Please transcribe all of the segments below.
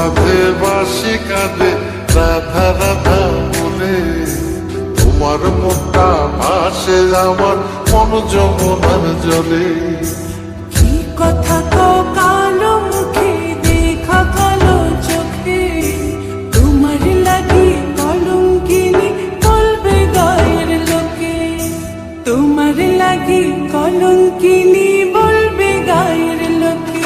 রাধে বাঁশি কাঁদে রাধা রাধা বলে, তোমার মুখটা ভাসে আমার মন যমুনার জলে। কি কথা কো কালো মুখে, দেখা কালো চোখে, তোমার লাগি কলঙ্কিনী বলবে গায়ের লোকে, তোমার লাগি কলঙ্কিনী বলবে গায়ের লোকে।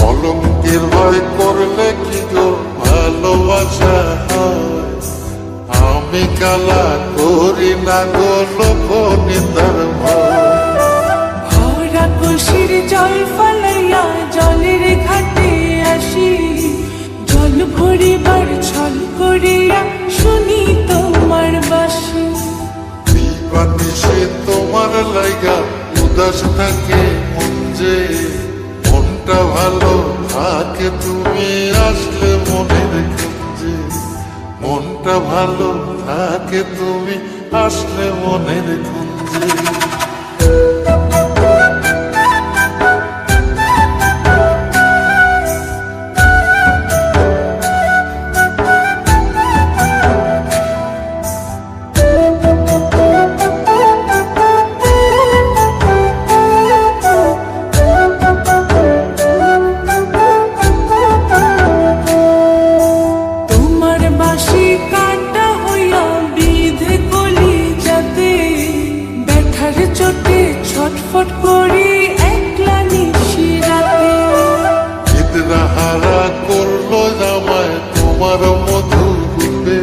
কলঙ্কের ভয় করলে কি গো ভালোবাসা হয়? আমি কালা করি না গো লোক নিন্দার ভয়। ভরা কলসির জল ফলাইয়া জলের ঘাটে আসি, জল ভরিবার ছল করিয়া শুনি তোমার বাঁশি। দিবানিশে তোমার লাইগা উদাস থাকে মন যে, মনটা ভালো থাকে তুমি আসলে মনের খুঁজে, মনটা ভালো থাকে তুমি আসলে মনের খুঁজে। তোমার বাঁশি কাটা হইয়া বিধে কলি যাতে, ব্যথার চোটে ছটফট করি একলা নিশি রাতে। চিত্রা হারা করলো জামায় তোমার মধু রূপে,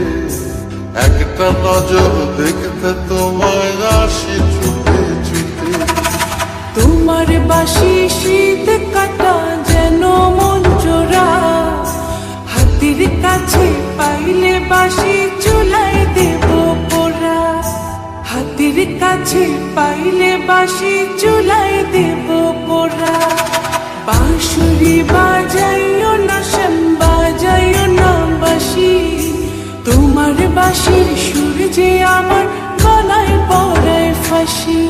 একটা নজর দেখতে তোমায় আসি ছুটে ছুটে। তোমার বাঁশি শীত কাটা যেন মন চোরা, হাতের কাছে পাইলে বাঁশি চুলায় দেব পোড়া, হাতের কাছে পাইলে বাঁশি চুলায় দেব পোড়া। বাঁশুরি বাজাইও না শ্যাম, বাজাইও না বাঁশি, তোমার বাঁশির সুর যে আমার গলায় পড়ায় ফাঁসি।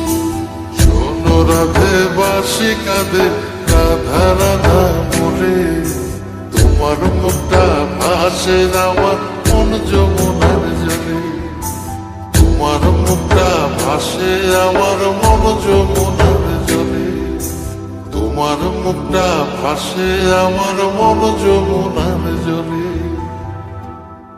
শোনো রাধে বাঁশি কাঁদে রাধা রাধা বলে, তোমার মুখটা ভাসে আমার মন যমুনার জলে, তোমার মুখটা ভাসে আমার মন যমুনার জলে, তোমার মুখটা ভাসে আমার মন যমুনার জলে।